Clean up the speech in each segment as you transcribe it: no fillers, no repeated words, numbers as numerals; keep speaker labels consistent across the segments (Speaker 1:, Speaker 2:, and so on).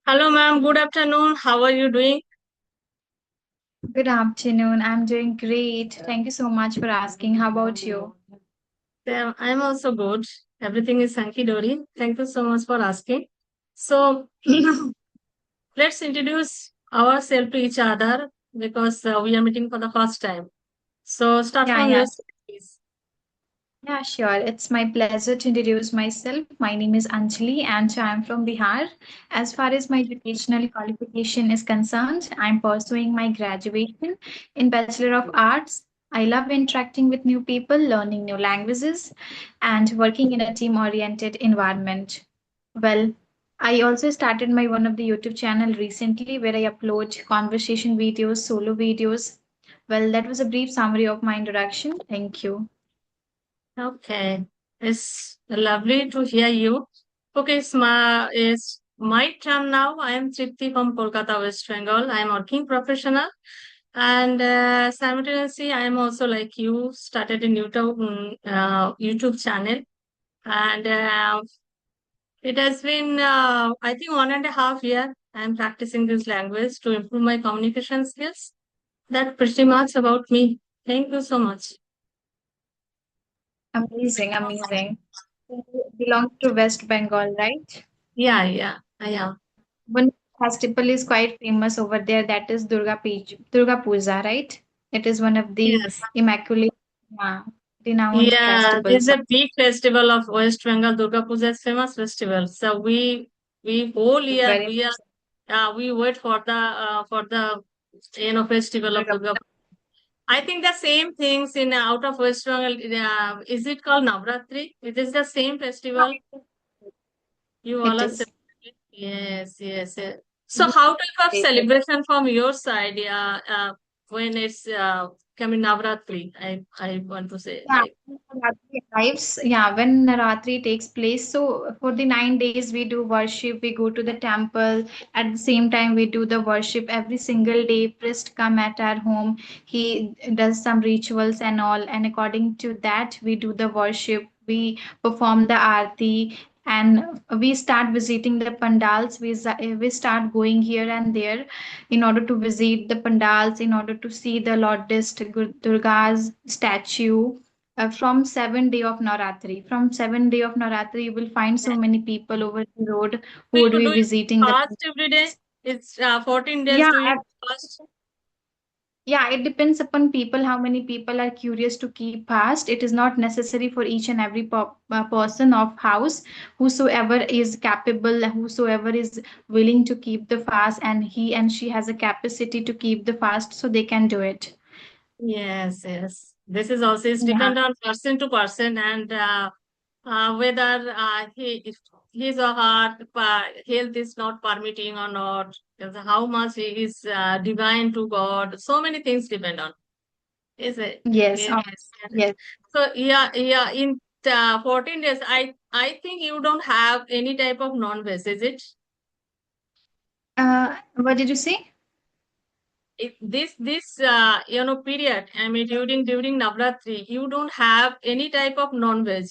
Speaker 1: Hello, ma'am. Good afternoon. How are you doing?
Speaker 2: Good afternoon. I'm doing great. Thank you so much for asking. How about you?
Speaker 1: I'm also good. Everything is hunky dory. Thank you so much for asking. So, let's introduce ourselves to each other because we are meeting for the first time. So, start
Speaker 2: Yeah,
Speaker 1: from
Speaker 2: yeah.
Speaker 1: your side, please.
Speaker 2: Yeah, sure. It's my pleasure to introduce myself. My name is Anjali and I'm from Bihar. As far as my educational qualification is concerned, I'm pursuing my graduation in Bachelor of Arts. I love interacting with new people, learning new languages, and working in a team-oriented environment. Well, I also started my one of the YouTube channel recently where I upload conversation videos, solo videos. Well, that was a brief summary of my introduction. Thank you.
Speaker 1: Okay. It's lovely to hear you. Okay, it's my turn now. I am Tripti from Kolkata, West Bengal. I am working professional. And simultaneously, I am also like you, started a YouTube channel. And it has been, I think, 1.5 year. I am practicing this language to improve my communication skills. That's pretty much about me. Thank you so much.
Speaker 2: Amazing, amazing. You belong to West Bengal, right?
Speaker 1: Yeah, yeah, I am.
Speaker 2: One festival is quite famous over there, that is Durga Puja, right? It is one of the
Speaker 1: Yes.
Speaker 2: immaculate, yeah, renowned
Speaker 1: Yeah, this is
Speaker 2: festivals.
Speaker 1: a big festival of West Bengal. Durga Puja is famous festival. So we whole year
Speaker 2: Very
Speaker 1: we wait for the festival of
Speaker 2: Durga
Speaker 1: Durga. I think the same things in out of West Bengal. Is it called Navratri? It is the same festival.
Speaker 2: Puja.
Speaker 1: You all
Speaker 2: It
Speaker 1: are
Speaker 2: is.
Speaker 1: celebrating. Yes, yes, yes. So
Speaker 2: We
Speaker 1: how type of
Speaker 2: celebrate it.
Speaker 1: celebration from your side? Yeah, when it's coming Navratri, I want to say
Speaker 2: Yeah,
Speaker 1: like.
Speaker 2: when Navratri arrives, yeah, when Navratri takes place, so for the 9 days we do worship, we go to the temple. At the same time, we do the worship every single day. Priest come at our home, he does some rituals and all, and according to that, we do the worship. We perform the aarti, and we start visiting the pandals. We start going here and there in order to visit the pandals, in order to see the Lordess Durga's statue from 7 day of Navratri. From 7 day of Navratri, you will find so many people over the road
Speaker 1: Do
Speaker 2: who would be
Speaker 1: you
Speaker 2: visiting the.
Speaker 1: fast every day? It's 14 days.
Speaker 2: Yeah,
Speaker 1: Do you fast?
Speaker 2: yeah, it depends upon people how many people are curious to keep fast. It is not necessary for each and every person of house. Whosoever is capable, whosoever is willing to keep the fast, and he and she has a capacity to keep the fast, so they can do it.
Speaker 1: Yes, yes. This is also is
Speaker 2: Yeah.
Speaker 1: depend on person to person and whether if his or her health is not permitting or not. Because how much he is divine to God. So many things depend on. Is it?
Speaker 2: Yes.
Speaker 1: Yes.
Speaker 2: Yes.
Speaker 1: So yeah, yeah. In 14 days, I think you don't have any type of non-veg, is it?
Speaker 2: What did you say?
Speaker 1: This period, I mean during Navratri, you don't have any type of non-veg.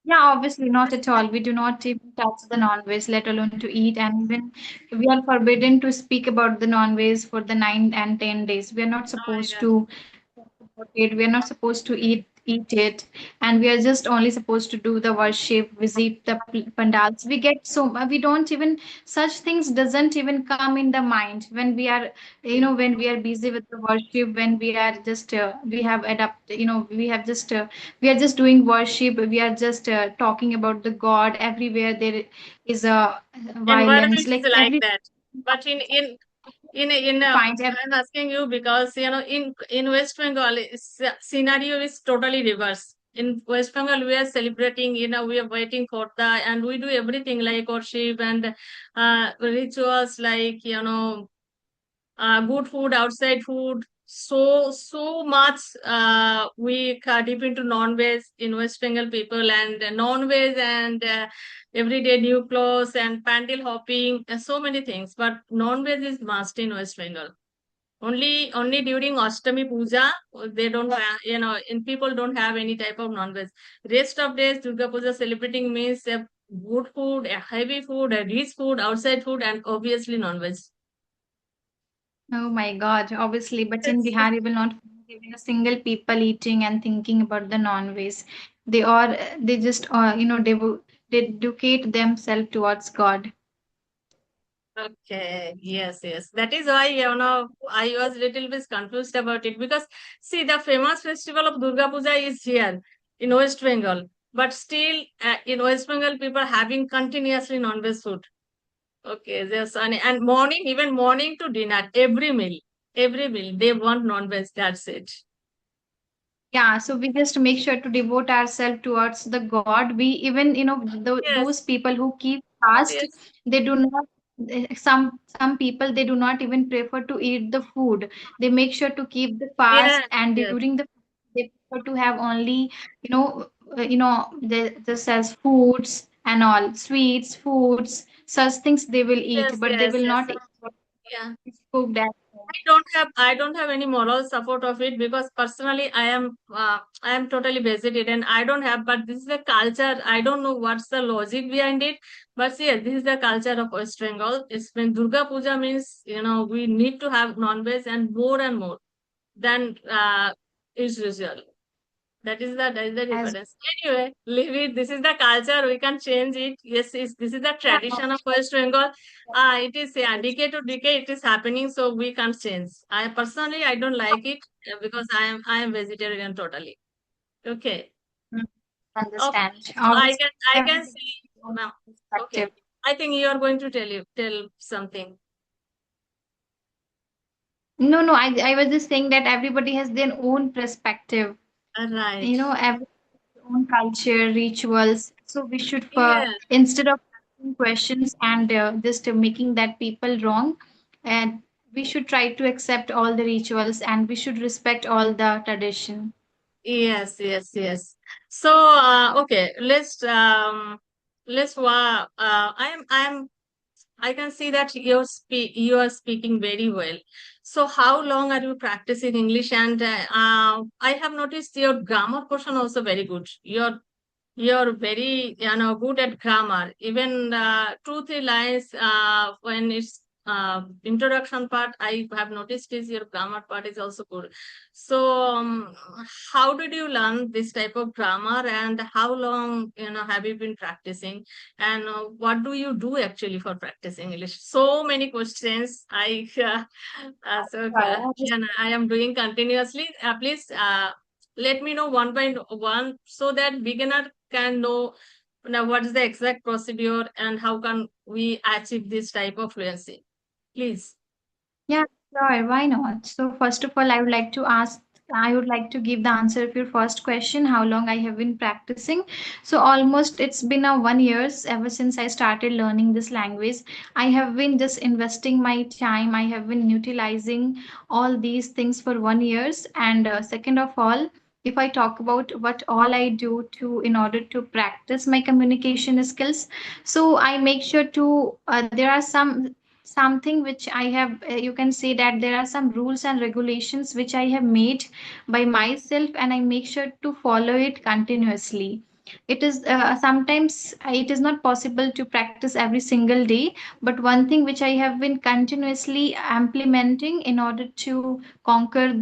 Speaker 2: Yeah, obviously not at all. We do not even touch the non-veg, let alone to eat. And even we are forbidden to speak about the non-veg for the 9 and 10 days. We are not
Speaker 1: Oh
Speaker 2: supposed
Speaker 1: my
Speaker 2: to support it. We are not supposed to eat it, and we are just only supposed to do the worship, visit the pandals. We get so we don't even such things doesn't even come in the mind when we are when we are busy with the worship, when we are just we have adapt we have just we are just doing worship, we are just talking about the god. Everywhere there is a
Speaker 1: environment
Speaker 2: violence,
Speaker 1: is
Speaker 2: like
Speaker 1: like
Speaker 2: every
Speaker 1: that. But in
Speaker 2: find
Speaker 1: I'm asking you because in West Bengal scenario is totally reverse. In West Bengal we are celebrating, we are waiting for the and we do everything like worship and rituals like good food, outside food. So much we deep into non-veg in West Bengal people and non-veg and everyday new clothes and pandal hopping, so many things. But non-veg is must in West Bengal. Only during Ashtami Puja, they don't have, and people don't have any type of non-veg. Rest of days, Durga Puja celebrating means good food, a heavy food, a rich food, outside food, and obviously non-veg.
Speaker 2: Oh my God, obviously, but in
Speaker 1: Yes,
Speaker 2: Bihar, you will not find even a single people eating and thinking about the non-veg. They just, they dedicate themselves towards God.
Speaker 1: okay, yes, yes. That is why, I was little bit confused about it because see, the famous festival of Durga Puja is here in West Bengal, but still in West Bengal, people are having continuously non-veg food. Okay, yes, and morning, even morning to dinner, every meal, they want non-veg. That's it.
Speaker 2: Yeah, so we just make sure to devote ourselves towards the God. We even, those
Speaker 1: Yes,
Speaker 2: people who keep fast,
Speaker 1: yes,
Speaker 2: they do not. Some people they do not even prefer to eat the food. They make sure to keep the
Speaker 1: yes,
Speaker 2: fast, and
Speaker 1: yes,
Speaker 2: during the they prefer to have only, this as foods and all sweets, foods, such things they will eat,
Speaker 1: yes,
Speaker 2: but they
Speaker 1: yes,
Speaker 2: will
Speaker 1: yes.
Speaker 2: not eat what
Speaker 1: Yeah.
Speaker 2: is cooked at home.
Speaker 1: I don't have any moral support of it because personally I am totally vegetarian. I don't have, but this is the culture. I don't know what's the logic behind it, but yeah, this is the culture of West Bengal. It's when Durga Puja means we need to have non-veg and more than is usual. That is the
Speaker 2: As
Speaker 1: difference. Anyway, leave it. This is the culture. We can change it. Yes, this is the
Speaker 2: yeah,
Speaker 1: tradition of West Bengal. It is, yeah,
Speaker 2: yes,
Speaker 1: decade to decade it is happening, so we can't change. I don't like it because I am vegetarian totally. Okay.
Speaker 2: mm,
Speaker 1: Okay.
Speaker 2: understand.
Speaker 1: So I
Speaker 2: Obviously,
Speaker 1: can I can
Speaker 2: everybody
Speaker 1: see
Speaker 2: has their own
Speaker 1: now. Okay.
Speaker 2: perspective.
Speaker 1: I think you are going to tell something.
Speaker 2: No, no, I was just saying that everybody has their own perspective,
Speaker 1: Right.
Speaker 2: every own culture, rituals. So we should,
Speaker 1: Yeah.
Speaker 2: instead of asking questions and just making that people wrong, and we should try to accept all the rituals and we should respect all the tradition.
Speaker 1: Yes, yes, yes. So, okay, I can see that you are speaking very well. So, how long are you practicing English? And I have noticed your grammar portion also very good. You're very, good at grammar. Even 2 3 lines when it's introduction part, I have noticed is your grammar part is also good. So, how did you learn this type of grammar, and how long have you been practicing? And what do you do actually for practicing English? So many questions.
Speaker 2: Sure, I just,
Speaker 1: Yeah, I am doing continuously. Please let me know one by one so that beginner can know now what is the exact procedure and how can we achieve this type of fluency. Please.
Speaker 2: yeah, sure, why not? So first of all, I would like to give the answer of your first question, how long I have been practicing. So almost it's been a 1 years ever since I started learning this language. I have been just investing my time. I have been utilizing all these things for 1 years. And second of all, if I talk about what all I do to in order to practice my communication skills, so I make sure to there are something which I have, you can say that there are some rules and regulations which I have made by myself, and I make sure to follow it continuously. It is sometimes it is not possible to practice every single day, but one thing which I have been continuously implementing in order to conquer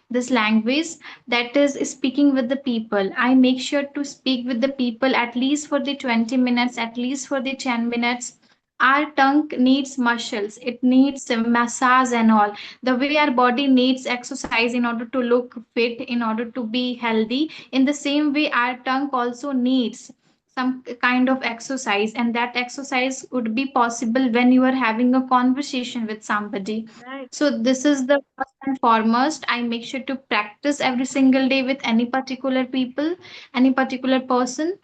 Speaker 2: this language, that is speaking with the people. I make sure to speak with the people at least for the 20 minutes, at least for the 10 minutes. Our tongue needs muscles, it needs a massage and all. The way our body needs exercise in order to look fit, in order to be healthy, in the same way our tongue also needs some kind of exercise, and that exercise would be possible when you are having a conversation with somebody.
Speaker 1: Right.
Speaker 2: So this is the first and foremost. I make sure to practice every single day with any particular people, any particular person.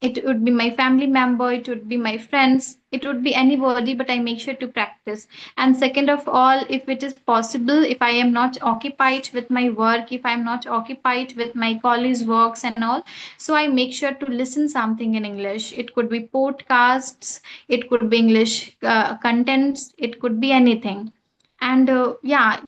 Speaker 2: It would be my family member, it would be my friends, it would be anybody, but I make sure to practice. And second of all, if it is possible, if I am not occupied with my work, if I am not occupied with my colleagues works and all, so I make sure to listen something in English. It could be podcasts, it could be English contents, it could be anything. And yeah,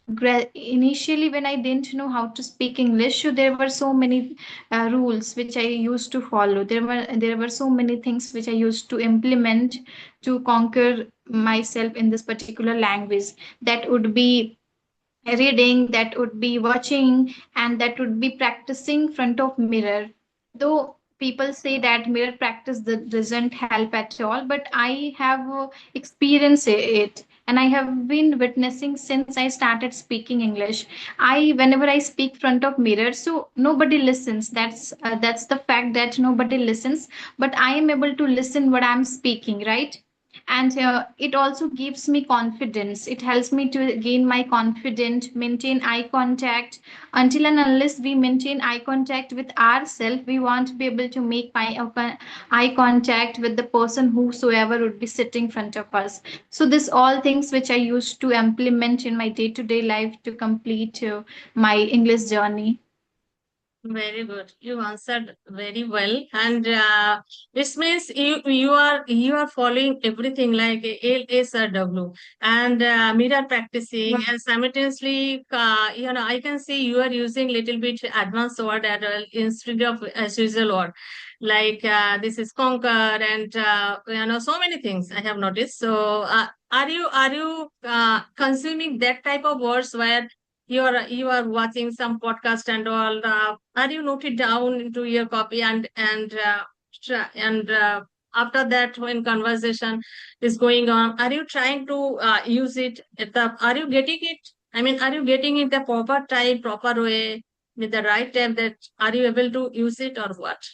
Speaker 2: initially when I didn't know how to speak English, so there were so many rules which I used to follow. There were so many things which I used to implement to conquer myself in this particular language. That would be reading, that would be watching, and that would be practicing front of mirror. Though people say that mirror practice that doesn't help at all, but I have experienced it, and I have been witnessing since I started speaking English. I Whenever I speak front of mirror, so nobody listens. That's the fact, that nobody listens, but I am able to listen what I'm speaking, right? And it also gives me confidence. It helps me to gain my confidence, maintain eye contact. Until and unless we maintain eye contact with ourselves, we won't be able to make eye contact with the person whosoever would be sitting in front of us. So this all things which I used to implement in my day to day life to complete my English journey.
Speaker 1: Very good. You answered very well, and this means you are following everything like LSRW and mirror practicing, and simultaneously, I can see you are using little bit advanced word at instead of as usual word, like this is conquer and so many things I have noticed. So, are you consuming that type of words where you are watching some podcast and all, are you note it down into your copy and after that when conversation is going on, are you trying to use it at the are you getting it, I mean, are you getting it the proper time, proper way, with the right time, that are you able to use it or what?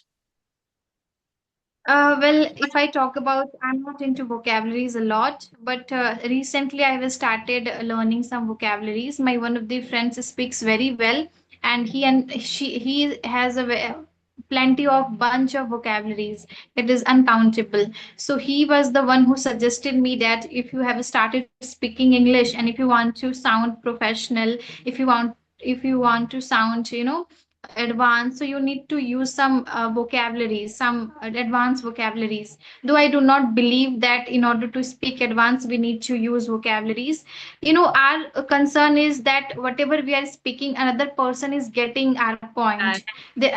Speaker 2: Well, if I talk about, I'm not into vocabularies a lot, but recently I have started learning some vocabularies. My one of the friends speaks very well, and he has plenty of bunch of vocabularies. It is uncountable. So he was the one who suggested me that if you have started speaking English, and if you want to sound professional, if you want to sound, advanced, so you need to use some vocabularies, some advanced vocabularies. Though I do not believe that in order to speak advanced we need to use vocabularies. Our concern is that whatever we are speaking, another person is getting our point.
Speaker 1: Right.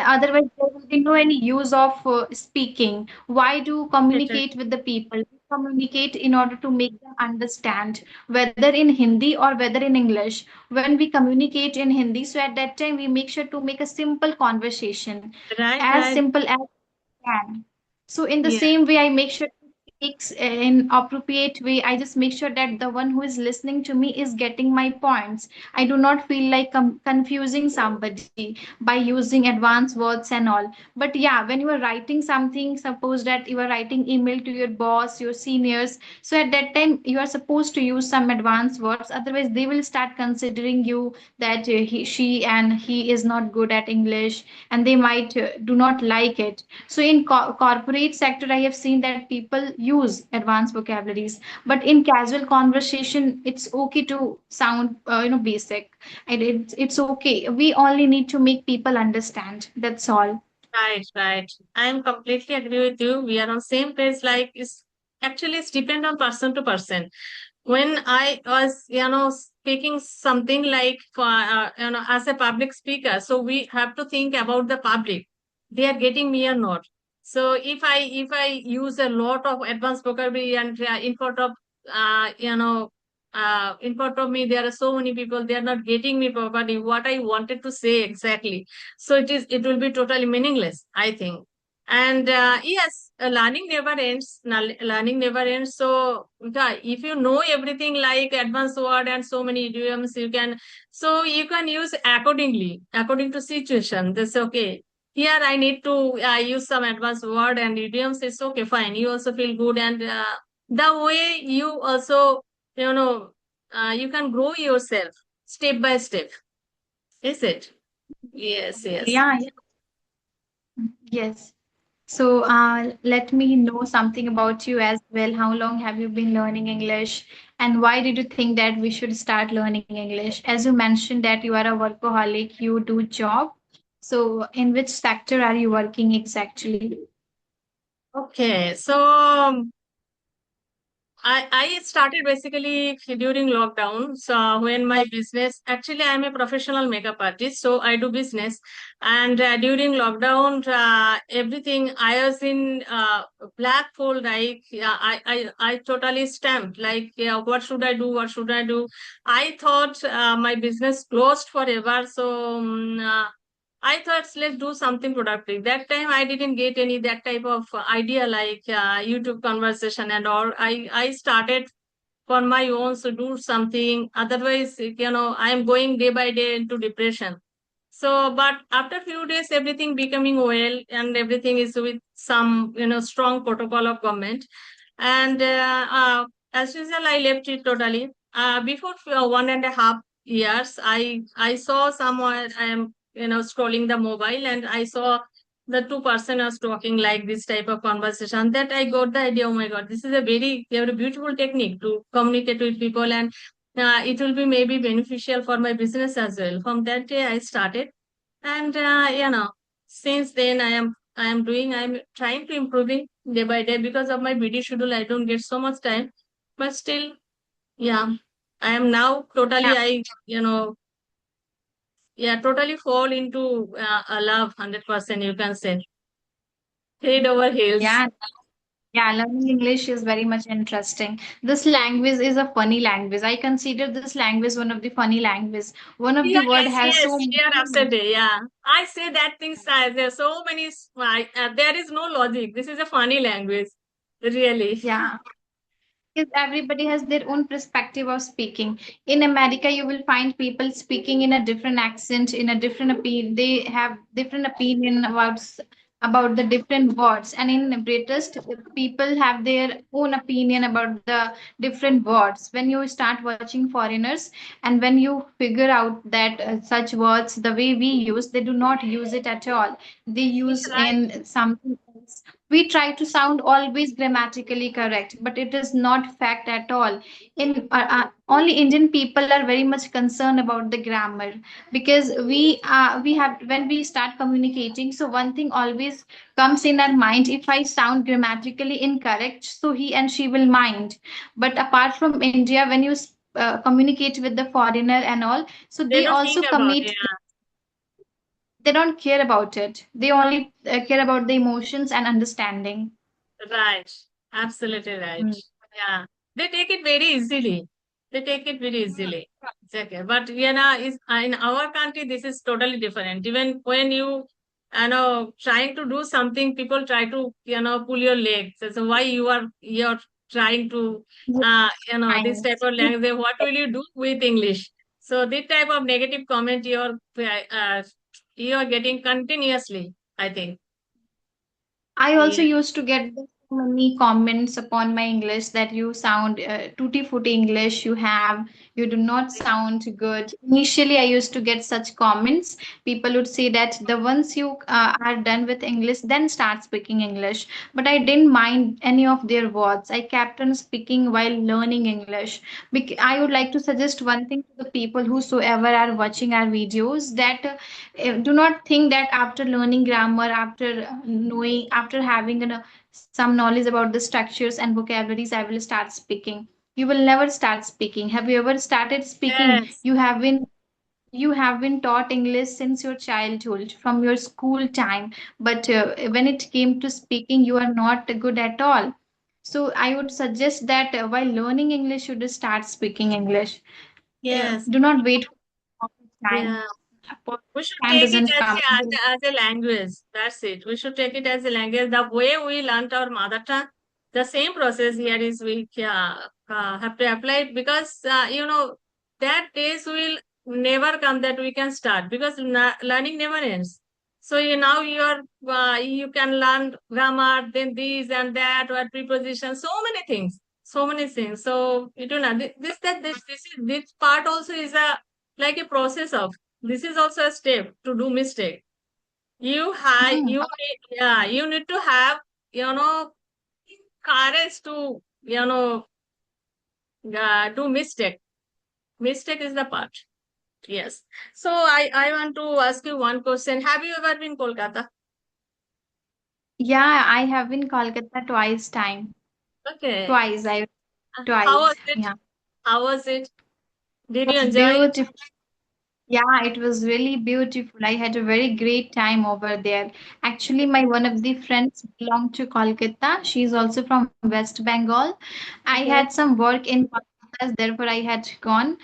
Speaker 2: Otherwise there will be no any use of speaking. Why do
Speaker 1: Right, right.
Speaker 2: communicate with the people? We communicate in order to make them understand, whether in Hindi or whether in English. When we communicate in Hindi, so at that time we make sure to make a simple conversation,
Speaker 1: Right,
Speaker 2: as
Speaker 1: right.
Speaker 2: simple as can. So in the
Speaker 1: Yeah.
Speaker 2: same way, I make sure to speak in appropriate way. I just make sure that the one who is listening to me is getting my points. I do not feel like confusing somebody by using advanced words and all. But yeah, when you are writing something, suppose that you are writing email to your boss, your seniors, so at that time you are supposed to use some advanced words. Otherwise, they will start considering you that she and he is not good at English, and they might do not like it. So in corporate sector, I have seen that people use advanced vocabularies, but in casual conversation, it's okay to sound, basic. And it's okay. We only need to make people understand. That's all.
Speaker 1: Right, right. I am completely agree with you. We are on same page. Like it's depend on person to person. When I was, speaking something like for, as a public speaker, so we have to think about the public. They are getting me or not. So if I use a lot of advanced vocabulary and in front of me there are so many people, they are not getting me properly what I wanted to say exactly. So it will be totally meaningless, I think. And yes, learning never ends. Learning never ends. So yeah, if you know everything like advanced word and so many idioms, you can use accordingly, according to situation. That's okay. Here I need to use some advanced word and idioms. It's okay, fine. You also feel good, and the way you also, you know, you can grow yourself step by step. Is it? Yes, yes.
Speaker 2: Yeah, yeah. Yes. So let me know something about you as well. How long have you been learning English? And why did you think that we should start learning English? As you mentioned that you are a workaholic, you do job. So in which sector are you working exactly?
Speaker 1: Okay, so I started basically during lockdown. So when my business, actually, I'm a professional makeup artist, so I do business. And during lockdown, everything I was in black hole. Like yeah, I totally stamped. Like yeah, what should I do? What should I do? I thought my business closed forever. So I thought let's do something productive. That time I didn't get any that type of idea like YouTube conversation and all. I started for my own to do something. Otherwise, I'm going day by day into depression. So, but after few days, everything becoming well and everything is with some strong protocol of government. And as usual, I left it totally. Before 1.5 years, I saw someone. I am scrolling the mobile, and I saw the two-person was talking like this type of conversation. That I got the idea. Oh my God, this is a very beautiful technique to communicate with people, and it will be maybe beneficial for my business as well. From that day, I started, and since then I'm trying to improving day by day because of my busy schedule. I don't get so much time, but still, yeah, I am now
Speaker 2: Yeah,
Speaker 1: totally totally fall into a love 100%. You can say head over heels.
Speaker 2: yeah, yeah. Learning English is very much interesting. This language is a funny language. I consider this language one of the funny language. One of the word
Speaker 1: Yes,
Speaker 2: has
Speaker 1: yes,
Speaker 2: so many
Speaker 1: you're
Speaker 2: meaning.
Speaker 1: absolutely. Yeah, I say that things. There are so many. There is no logic. This is a funny language, really.
Speaker 2: Yeah. Because everybody has their own perspective of speaking. In America, you will find people speaking in a different accent, in a different opinion. They have different opinion about the different words. And in British, people have their own opinion about the different words. When you start watching foreigners, and when you figure out that such words, the way we use, they do not use it at all. They use
Speaker 1: Right.
Speaker 2: in something else. We try to sound always grammatically correct, but it is not fact at all. In only Indian people are very much concerned about the grammar, because we have, when we start communicating, so one thing always comes in our mind: if I sound grammatically incorrect, so he and she will mind. But apart from India, when you communicate with the foreigner and all, so
Speaker 1: They
Speaker 2: they
Speaker 1: don't think
Speaker 2: also
Speaker 1: about it.
Speaker 2: commit, they don't care about it. They only care about the emotions and understanding.
Speaker 1: Right. Absolutely right.
Speaker 2: Mm.
Speaker 1: Yeah. They take it very easily. They take it very easily. It's okay. But is in our country this is totally different. Even when trying to do something, people try to, pull your legs. So why you're trying to this type of
Speaker 2: Yes.
Speaker 1: language, what will you do with English? So this type of negative comment you're getting continuously, I think.
Speaker 2: I also
Speaker 1: Yeah.
Speaker 2: used to get so many comments upon my English that you sound tutti frutti English you have, you do not sound good. Initially, I used to get such comments. People would say that the once you are done with English, then start speaking English. But I didn't mind any of their words. I kept on speaking while learning English. I would like to suggest one thing to the people whosoever are watching our videos, that do not think that after learning grammar, after knowing, after having some knowledge about the structures and vocabularies, I will start speaking. You will never start speaking. Have you ever started speaking?
Speaker 1: Yes.
Speaker 2: You have been taught English since your childhood, from your school time, but when it came to speaking, you are not good at all. So I would suggest that while learning English, you just start speaking English.
Speaker 1: Yes.
Speaker 2: Do not wait for time.
Speaker 1: Yeah. We should
Speaker 2: Time
Speaker 1: take it
Speaker 2: doesn't come.
Speaker 1: as a language. That's it. We should take it as a language. The way we learnt our mother tongue, the same process here is we have to apply it because, that days will never come that we can start because learning never ends. So now you can learn grammar, then this and that, or preposition, so many things, so many things. So you don't know this part also is a like a process of this is also a step to do mistake.
Speaker 2: Hmm.
Speaker 1: You need to have you know courage to do mistake. Mistake is the part. Yes. So I want to ask you one question. Have you ever been Kolkata?
Speaker 2: Yeah, I have been Kolkata twice time.
Speaker 1: Okay.
Speaker 2: Twice I.
Speaker 1: How
Speaker 2: twice.
Speaker 1: was it?
Speaker 2: Yeah,
Speaker 1: How was it? Did
Speaker 2: it
Speaker 1: you
Speaker 2: was
Speaker 1: enjoy it?
Speaker 2: beautiful. Yeah, it was really beautiful. I had a very great time over there. Actually, my one of the friends belonged to Kolkata. She's also from West Bengal. I had
Speaker 1: Okay.
Speaker 2: some work in Kolkata, therefore I had gone.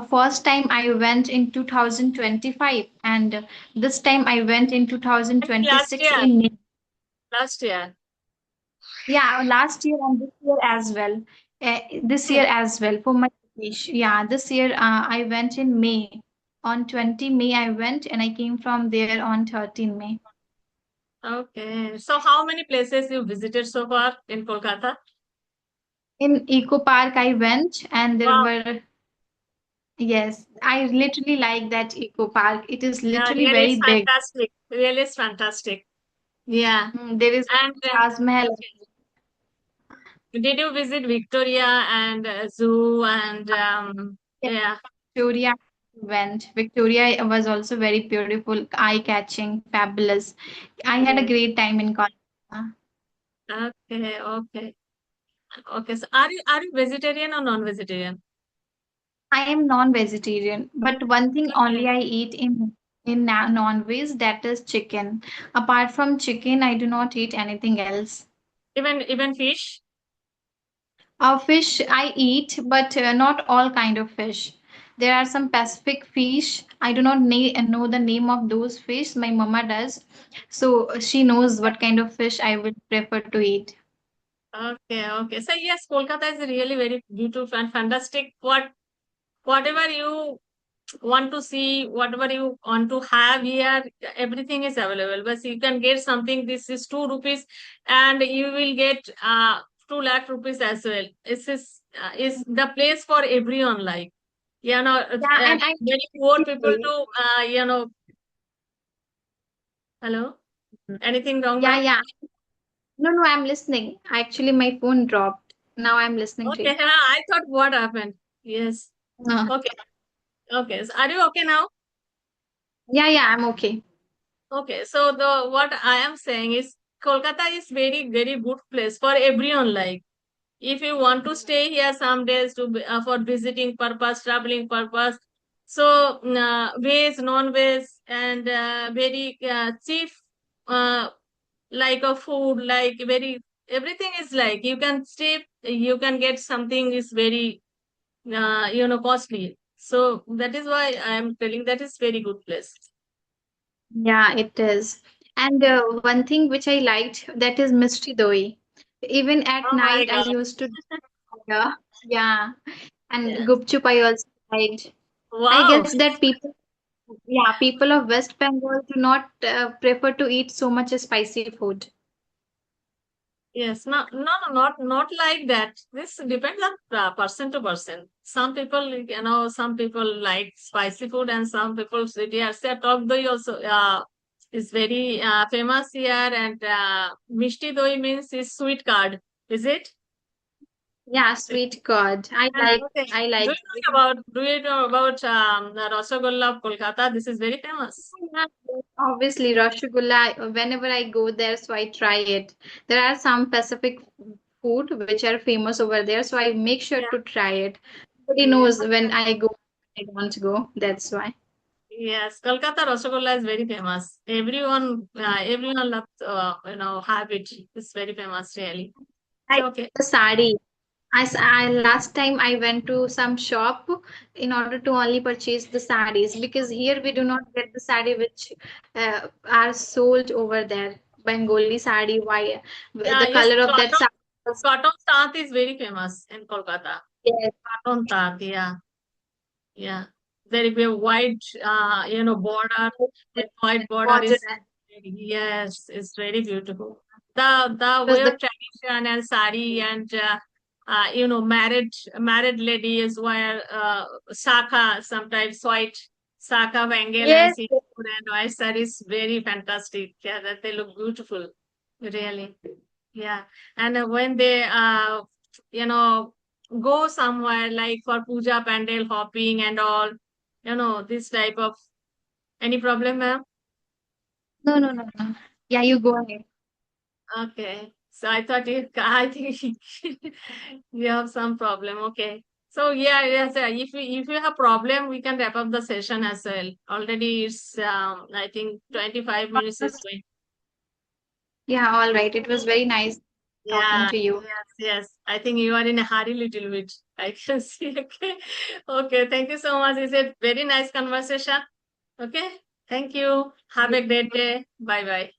Speaker 2: First time I went in 2025, and this time I went in
Speaker 1: I think last
Speaker 2: 2026
Speaker 1: year.
Speaker 2: in May.
Speaker 1: Last year.
Speaker 2: Yeah, last year and this year as well. This
Speaker 1: Hmm.
Speaker 2: year as well for my vacation. Yeah, this year I went in May. On 20 May I went and I came from there on 13 May.
Speaker 1: Okay. So how many places you visited so far in Kolkata?
Speaker 2: In Eco Park I went and there
Speaker 1: Wow.
Speaker 2: were, yes, I literally like that Eco Park. It is
Speaker 1: Yeah,
Speaker 2: literally
Speaker 1: really
Speaker 2: very
Speaker 1: is
Speaker 2: big.
Speaker 1: fantastic. Really is fantastic. Yeah.
Speaker 2: There is
Speaker 1: And
Speaker 2: Taj Mahal.
Speaker 1: did you visit Victoria and Zoo and
Speaker 2: Yes,
Speaker 1: yeah.
Speaker 2: Victoria went. Victoria was also very beautiful, eye-catching, fabulous. I had a
Speaker 1: Yes.
Speaker 2: great time in Kolkata.
Speaker 1: Okay, okay. Okay. So are you vegetarian or non-vegetarian?
Speaker 2: I am non-vegetarian, but one thing
Speaker 1: Okay.
Speaker 2: only I eat in non-veg, that is chicken. Apart from chicken, I do not eat anything else.
Speaker 1: Even fish?
Speaker 2: Fish I eat, but not all kind of fish. There are some Pacific fish. I do not know the name of those fish. My mama does, so she knows what kind of fish I would prefer to eat.
Speaker 1: Okay, okay. So yes, Kolkata is really very beautiful and fantastic. Whatever you want to see, whatever you want to have here, everything is available. But you can get something. This is 2 rupees, and you will get 2 lakh rupees as well. This is the place for everyone. Like
Speaker 2: Yeah, and I
Speaker 1: very poor people
Speaker 2: say,
Speaker 1: to hello. Anything wrong,
Speaker 2: yeah,
Speaker 1: ma'am?
Speaker 2: yeah. No, no, I'm listening. Actually, my phone dropped. Now I'm listening to
Speaker 1: Okay,
Speaker 2: you.
Speaker 1: I thought what happened. Yes.
Speaker 2: Uh,
Speaker 1: Okay. Okay. So are you okay now?
Speaker 2: yeah, yeah, I'm okay.
Speaker 1: Okay. So the what I am saying is Kolkata is very, very good place for everyone. Like if you want to stay here some days for visiting purpose, traveling purpose. So veg, non-veg, and very cheap, uh, like a food, like very everything is like you can stay, you can get something is very costly. So that is why I am telling that is very good place.
Speaker 2: Yeah, it is. And one thing which I liked, that is Mishti Doi. Even at
Speaker 1: Oh my
Speaker 2: night, I
Speaker 1: God.
Speaker 2: used to, yeah, yeah. And
Speaker 1: Yes.
Speaker 2: Gupchup I also liked. I
Speaker 1: Wow.
Speaker 2: guess that people, yeah, people of West Bengal do not prefer to eat so much spicy food.
Speaker 1: Yes. No, no, no, not like that. This depends on person to person. Some people, some people like spicy food, and some people say yes. Top doi also is very famous here, and mishti doi means is sweet card. Is it?
Speaker 2: Yeah, sweet curd.
Speaker 1: Okay.
Speaker 2: I like.
Speaker 1: Do you know about the Rasgulla of Kolkata? This is very famous.
Speaker 2: Yeah, obviously, Rasgulla, whenever I go there, so I try it. There are some Pacific food which are famous over there, so I make sure
Speaker 1: Yeah.
Speaker 2: to try it. Nobody
Speaker 1: Yeah.
Speaker 2: knows when I go, I don't go. That's why.
Speaker 1: Yes, Kolkata Rasgulla is very famous. Everyone loves, have it. It's very famous, really.
Speaker 2: I
Speaker 1: So, okay.
Speaker 2: the sari. Last time I went to some shop in order to only purchase the saris because here we do not get the sari which are sold over there. Bengali sari, why
Speaker 1: Yeah,
Speaker 2: the
Speaker 1: yes,
Speaker 2: color of that sari was,
Speaker 1: Cotton Taat is very famous in Kolkata.
Speaker 2: yes,
Speaker 1: Cotton Taat, yeah, yeah. There is a white, border.
Speaker 2: it
Speaker 1: That white border
Speaker 2: was
Speaker 1: is, yes, it's very beautiful. The way
Speaker 2: the
Speaker 1: of tradition and sari and married ladies wear saka, sometimes white saka bangle and
Speaker 2: yes,
Speaker 1: seafood and white sari is very fantastic. Yeah, that they look beautiful, really. Yeah, and when they you know go somewhere like for puja pandal hopping and all, this type of any problem, ma'am?
Speaker 2: no, no, no, no. Yeah, you go ahead.
Speaker 1: Okay. So I think you have some problem. Okay. So yeah, yes, if you have problem, we can wrap up the session as well. Already it's I think 25 minutes is going.
Speaker 2: Yeah, all right. It was very nice talking
Speaker 1: Yeah,
Speaker 2: to you.
Speaker 1: yes, yes. I think you are in a hurry little bit. I can see. Okay. Okay. Thank you so much. It's a very nice conversation. Okay. Thank you. Have a great day. Bye bye.